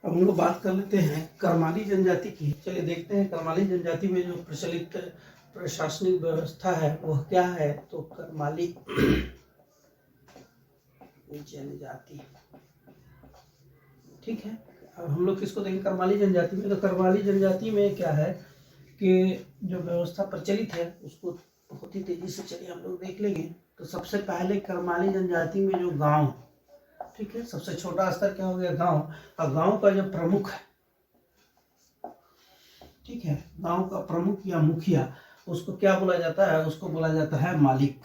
अब हम लोग बात कर लेते हैं करमाली जनजाति की। चलिए देखते हैं करमाली जनजाति में जो प्रचलित प्रशासनिक व्यवस्था है वह क्या है। तो करमाली जनजाति, ठीक है। अब हम लोग किसको देखें, करमाली जनजाति में। तो करमाली जनजाति में क्या है कि जो व्यवस्था प्रचलित है उसको बहुत ही तेजी से चलिए हम लोग देख लेंगे। तो सबसे पहले करमाली जनजाति में जो गांव, ठीक है, सबसे छोटा स्तर क्या हो गया, गांव। और गांव का जो प्रमुख है, ठीक है, गांव का प्रमुख या मुखिया, उसको क्या बोला जाता है, उसको बोला जाता है मालिक,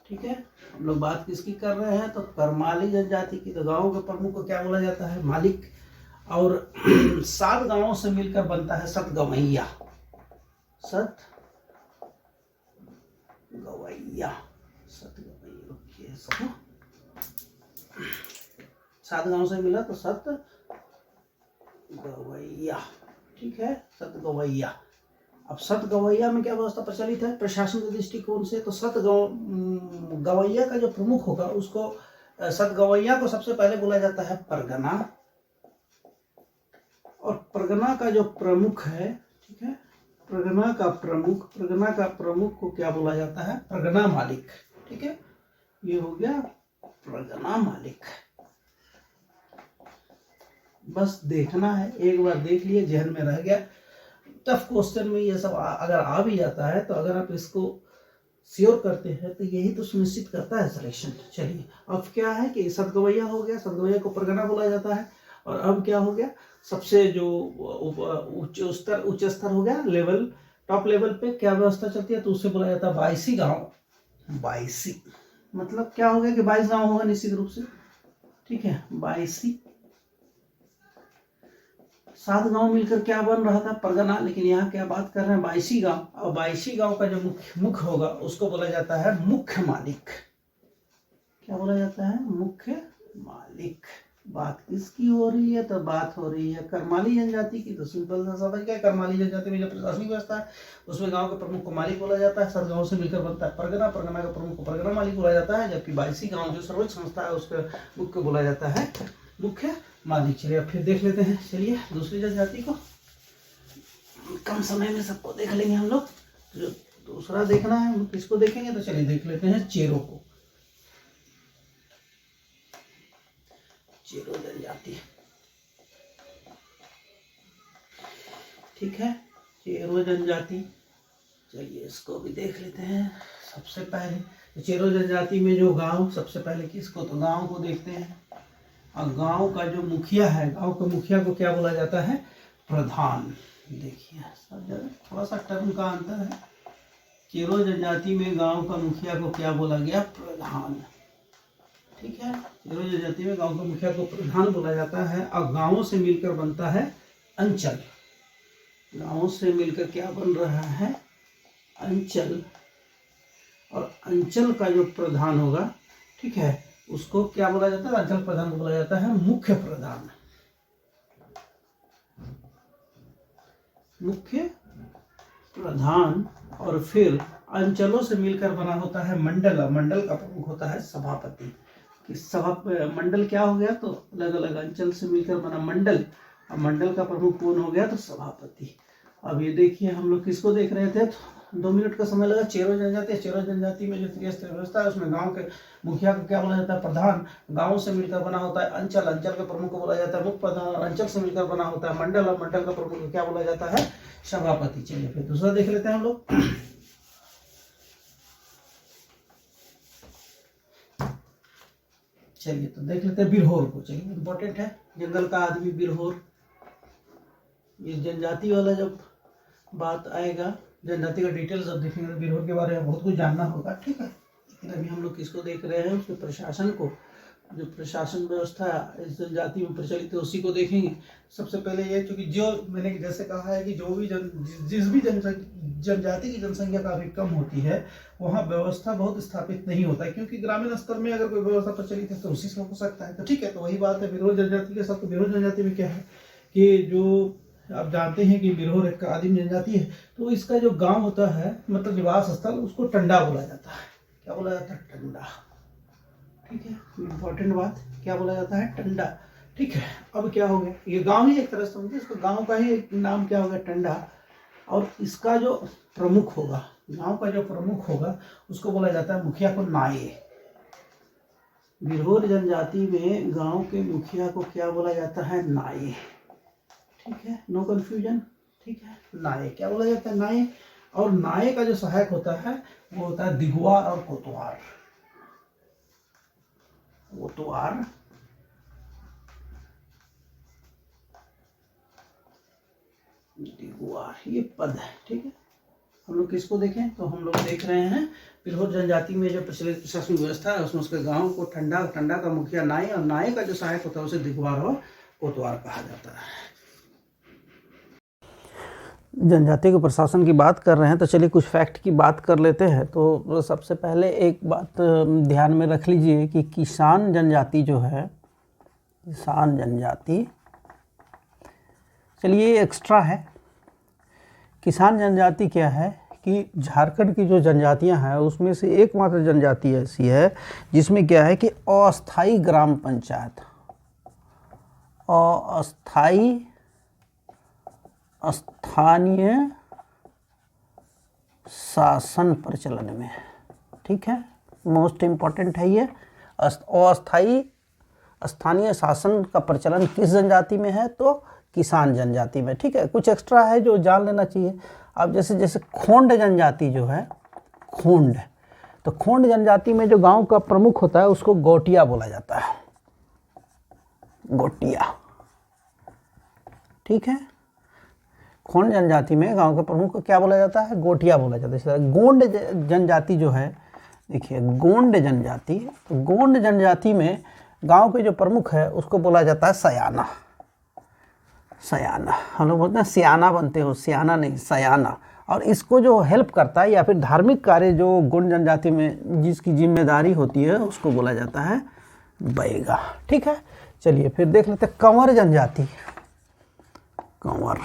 ठीक है। हम लोग बात किसकी कर रहे हैं, तो करमाली जनजाति की। तो गांव के प्रमुख को क्या बोला जाता है, मालिक। और 7 गांवों से मिलकर बनता है सतगवैया। सतगवैया, सतगवैया, 7 गांव से मिला तो सतगवैया, ठीक है, सतगवैया। अब सतगवैया में क्या व्यवस्था प्रचलित है प्रशासन के दृष्टिकोण से, तो गवैया का जो प्रमुख होगा उसको, सतगवैया को सबसे पहले बोला जाता है परगना। और परगना का जो प्रमुख है, ठीक है, परगना का प्रमुख को क्या बोला जाता है, परगना मालिक, ठीक है। ये हो गया परगना मालिक। बस देखना है, एक बार देख लिए जहन में रह गया। टफ क्वेश्चन में ये सब अगर आ भी जाता है तो अगर आप इसको श्योर करते हैं तो यही तो सुनिश्चित करता है सिलेक्शन। चलिए अब क्या है कि सतगवैया हो गया, सतगवैया को परगना बोला जाता है। और अब क्या हो गया, सबसे जो उच्च स्तर हो गया, लेवल, टॉप लेवल पे क्या व्यवस्था चलती है, तो उससे बोला जाता है बाईसी गांव। बाईसी मतलब क्या हो गया कि 22 गांव होगा निश्चित रूप से, ठीक है, बाईसी। 7 गांव मिलकर क्या बन रहा था, परगना, लेकिन यहाँ क्या बात कर रहे हैं, 82 गांव। और 82 गांव का जो मुख्य होगा उसको बोला जाता है मुख्य मालिक। क्या बोला जाता है, मुख्य मालिक। बात किसकी हो रही है, तो बात हो रही है करमाली जनजाति की। तो सिंपल सा समझ गया, करमाली जनजाति में जो प्रशासनिक व्यवस्था है उसमें गांव के प्रमुख को मालिक बोला जाता है। 7 गांव से मिलकर बनता है परगना, परगना के प्रमुख को परगना मालिक बोला जाता है। जबकि 82 गांव जो सर्वोच्च संस्था है उसके मुख्य को बोला जाता है मुख्य मालिक। चलिए अब फिर देख लेते हैं, चलिए दूसरी जनजाति को कम समय में सबको देख लेंगे हम लोग। जो दूसरा देखना है हम किसको देखेंगे, तो चलिए देख लेते हैं चेरो को। चेरो जनजाति, ठीक है, चेरो जनजाति। चलिए इसको भी देख लेते हैं। सबसे पहले चेरो जनजाति में जो गांव, सबसे पहले किसको, तो गांव को देखते हैं। और गांव का जो मुखिया है, गांव के मुखिया को क्या बोला जाता है, प्रधान। देखिए सब जगह थोड़ा सा टर्म का अंतर है। चेरो जनजाति में गांव का मुखिया को क्या बोला गया, प्रधान, ठीक है। चेरो जनजाति में गांव के मुखिया को प्रधान बोला जाता है। और गांवों से मिलकर बनता है अंचल। गांवों से मिलकर क्या बन रहा है, अंचल। और अंचल का जो प्रधान होगा, ठीक है, उसको क्या बोला जाता है, अंचल प्रधान को बोला जाता है मुख्य प्रधान। मुख्य प्रधान। और फिर अंचलों से मिलकर बना होता है मंडल। मंडल का प्रमुख होता है सभापति। मंडल क्या हो गया, तो अलग अलग अंचल से मिलकर बना मंडल। और मंडल का प्रमुख कौन हो गया, तो सभापति। अब ये देखिए हम लोग किसको देख रहे थे, तो 2 मिनट का समय लगा। चेरो जनजाति, चेरो जनजाति में जो त्रिस्तरीय व्यवस्था है उसमें गांव के मुखिया को क्या बोला जाता है, प्रधान। गांव से मिलकर बना होता है अंचल, अंचल के प्रमुख को बोला जाता है मुख्य प्रधान। और अंचल से मिलकर बना होता है मंडल, और मंडल का प्रमुख को क्या बोला जाता है, सभापति। चलिए फिर दूसरा देख लेते हैं हम लोग। चलिए तो देख लेते हैं बिरहोर को। चलिए इंपॉर्टेंट है, जंगल का आदमी बिरहोर। ये जनजाति वाला जब बात आएगा, जनजाति का डिटेल्स जब देखेंगे तो बिरहोर के बारे में बहुत कुछ जानना होगा, ठीक है। लेकिन अभी हम लोग किसको देख रहे हैं, उसके प्रशासन को। जो प्रशासन व्यवस्था इस जनजाति में प्रचलित है उसी को देखेंगे। सबसे पहले ये, क्योंकि जो मैंने जैसे कहा है कि जो भी जिस भी जनजाति की जनसंख्या काफी कम होती है वहाँ व्यवस्था बहुत स्थापित नहीं होता है, क्योंकि ग्रामीण स्तर में अगर कोई व्यवस्था प्रचलित है तो उसी से हो सकता है। तो ठीक है, तो वही बात है बिरहोर जनजाति के साथ। तो बिरहोर जनजाति में क्या है कि जो आप जानते हैं कि बिरहोर एक आदिम जनजाति है, तो इसका जो गांव होता है, मतलब निवास स्थल, उसको टंडा बोला जाता है। क्या बोला जाता है, टंडा, ठीक है। इंपॉर्टेंट बात, क्या बोला जाता है, टंडा। ठीक है, अब क्या हो गया, ये गांव ही एक तरह से समझिए, इसको गांव का ही एक नाम क्या हो गया, टंडा। और इसका जो प्रमुख होगा, गांव का जो प्रमुख होगा उसको बोला जाता है मुखिया को नाये। बिरहोर जनजाति में गांव के मुखिया को क्या बोला जाता है, नाये। ठीक है, नो कंफ्यूजन। ठीक है, नाये क्या बोला जाता है, नाये। और नाये का जो सहायक होता है वो होता है दिगुआ और कोतवार। कोतवार, दिगुआ, ये पद है। ठीक है, हम लोग किसको देखें, तो हम लोग देख रहे हैं बिरहोर जनजाति में जो प्रचलित प्रशासनिक व्यवस्था है उसमें उसके गांव को टंडा, टंडा का मुखिया नाई, और नाई का जो सहायक होता है उसे दिगवार और कोतवार कहा जाता है। जनजाति के प्रशासन की बात कर रहे हैं तो चलिए कुछ फैक्ट की बात कर लेते हैं। तो सबसे पहले एक बात ध्यान में रख लीजिए कि किसान जनजाति जो है, किसान जनजाति, चलिए एक्स्ट्रा है। किसान जनजाति क्या है कि झारखंड की जो जनजातियां हैं उसमें से एकमात्र जनजाति ऐसी है जिसमें क्या है कि अस्थाई ग्राम पंचायत, अस्थाई स्थानीय शासन प्रचलन में। ठीक है, मोस्ट इम्पॉर्टेंट है ये। अस्थाई स्थानीय शासन का प्रचलन किस जनजाति में है, तो किसान जनजाति में। ठीक है, कुछ एक्स्ट्रा है जो जान लेना चाहिए। अब जैसे जैसे खोंड जनजाति जो है, खोंड, तो खोंड जनजाति में जो गांव का प्रमुख होता है उसको गोटिया बोला जाता है, गोटिया। ठीक है, खोंड जनजाति में गांव के प्रमुख को क्या बोला जाता है, गोटिया बोला जाता है। गोंड जनजाति जो है, देखिए गोंड जनजाति, तो गोंड जनजाति में गांव के जो प्रमुख है उसको बोला जाता है सयाना। सयाना, हम लोग बोलते हैं सियाना बनते हो, सियाना नहीं, सयाना। और इसको जो हेल्प करता है या फिर धार्मिक कार्य जो गोंड जनजाति में जिसकी जिम्मेदारी होती है उसको बोला जाता है बैगा। ठीक है, चलिए फिर देख लेते हैं कंवर जनजाति। कंवर,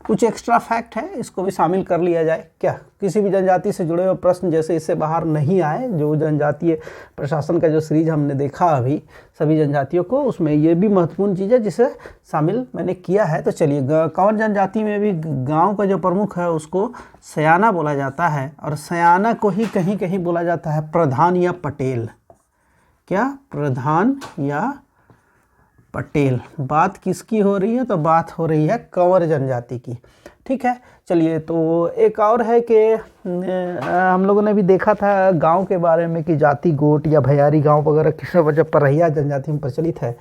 कुछ एक्स्ट्रा फैक्ट है, इसको भी शामिल कर लिया जाए। क्या किसी भी जनजाति से जुड़े हुए प्रश्न जैसे इससे बाहर नहीं आए, जो जनजातीय प्रशासन का जो सीरीज हमने देखा अभी सभी जनजातियों को, उसमें ये भी महत्वपूर्ण चीज़ है जिसे शामिल मैंने किया है। तो चलिए, कंवर जनजाति में भी गांव का जो प्रमुख है उसको सयाना बोला जाता है, और सयाना को ही कहीं कहीं बोला जाता है प्रधान या पटेल। क्या, प्रधान या पटेल। बात किसकी हो रही है, तो बात हो रही है कंवर जनजाति की। ठीक है, चलिए, तो एक और है कि हम लोगों ने भी देखा था गांव के बारे में कि जाति गोट या भैयारी गांव वगैरह किस वजह पर परहिया जनजाति में प्रचलित है।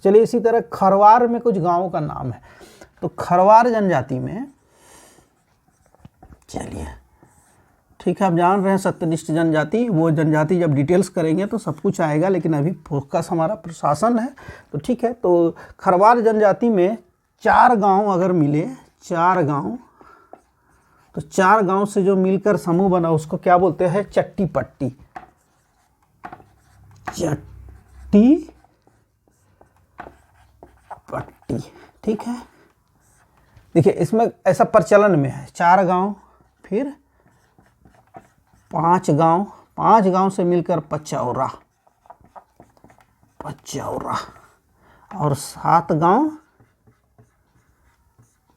चलिए, इसी तरह खरवार में कुछ गांवों का नाम है। तो खरवार जनजाति में, चलिए ठीक है, आप जान रहे हैं सत्यनिष्ठ जनजाति, वो जनजाति जब डिटेल्स करेंगे तो सब कुछ आएगा, लेकिन अभी फोकस हमारा प्रशासन है। तो ठीक है, तो खरवार जनजाति में 4 गांव अगर मिले, 4 गांव, तो 4 गांव से जो मिलकर समूह बना उसको क्या बोलते हैं, चट्टी पट्टी। चट्टी पट्टी। ठीक है, देखिए इसमें ऐसा प्रचलन में है 4 गांव, फिर 5 गांव, 5 गांव से मिलकर पचौरा, पचौरा, और 7 गांव।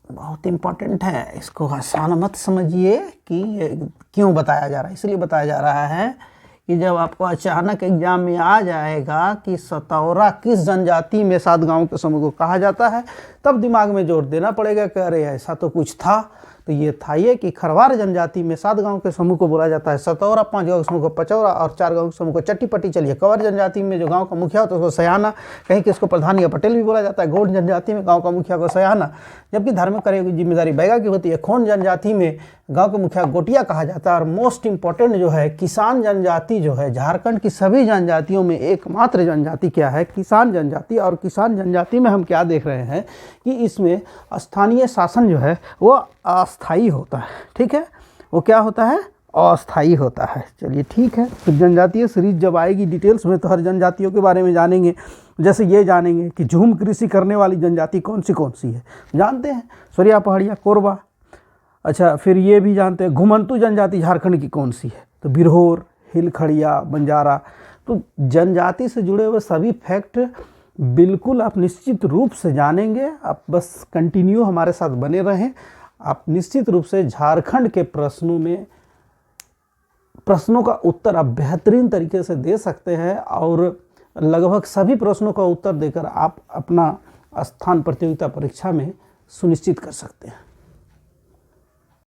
बहुत इम्पोर्टेंट है, इसको आसान मत समझिए कि क्यों बताया जा रहा है। इसलिए बताया जा रहा है कि जब आपको अचानक एग्जाम में आ जाएगा कि सतौरा किस जनजाति में 7 गांव के समूह को कहा जाता है, तब दिमाग में जोर देना पड़ेगा कि अरे ऐसा तो कुछ था। तो ये था ये कि खरवार जनजाति में 7 गांव के समूह को बोला जाता है सतौरा, 5 गांव के समूह को पचौरा, और 4 गांव के समूह को चट्टी पट्टी। चलिए, कंवर जनजाति में जो गांव का मुखिया होता है उसको सयाना, कहीं कि इसको प्रधान या पटेल भी बोला जाता है। गोंड जनजाति में गांव का मुखिया को सयाना, जबकि धार्मिक कार्यों की जिम्मेदारी बैगा की होती है। खोंड जनजाति में गांव का मुखिया गोटिया कहा जाता है। और मोस्ट इंपॉर्टेंट जो है किसान जनजाति जो है, झारखंड की सभी जनजातियों में एकमात्र जनजाति क्या है, किसान जनजाति। और किसान जनजाति में हम क्या देख रहे हैं कि इसमें स्थानीय शासन जो है वो अस्थाई होता है। ठीक है, वो क्या होता है, अस्थाई होता है। चलिए ठीक है, तो जनजातीय सीरीज जब आएगी डिटेल्स में तो हर जनजातियों के बारे में जानेंगे। जैसे ये जानेंगे कि झूम कृषि करने वाली जनजाति कौन सी है, जानते हैं, सोरिया, पहाड़िया, कोरबा। अच्छा, फिर ये भी जानते हैं घुमंतू जनजाति झारखंड की कौन सी है, तो बिरहोर, हिलखड़िया, बंजारा। तो जनजाति से जुड़े हुए सभी फैक्ट बिल्कुल आप निश्चित रूप से जानेंगे। आप बस कंटिन्यू हमारे साथ बने रहें। आप निश्चित रूप से झारखंड के प्रश्नों का उत्तर आप बेहतरीन तरीके से दे सकते हैं और लगभग सभी प्रश्नों का उत्तर देकर आप अपना स्थान प्रतियोगिता परीक्षा में सुनिश्चित कर सकते हैं।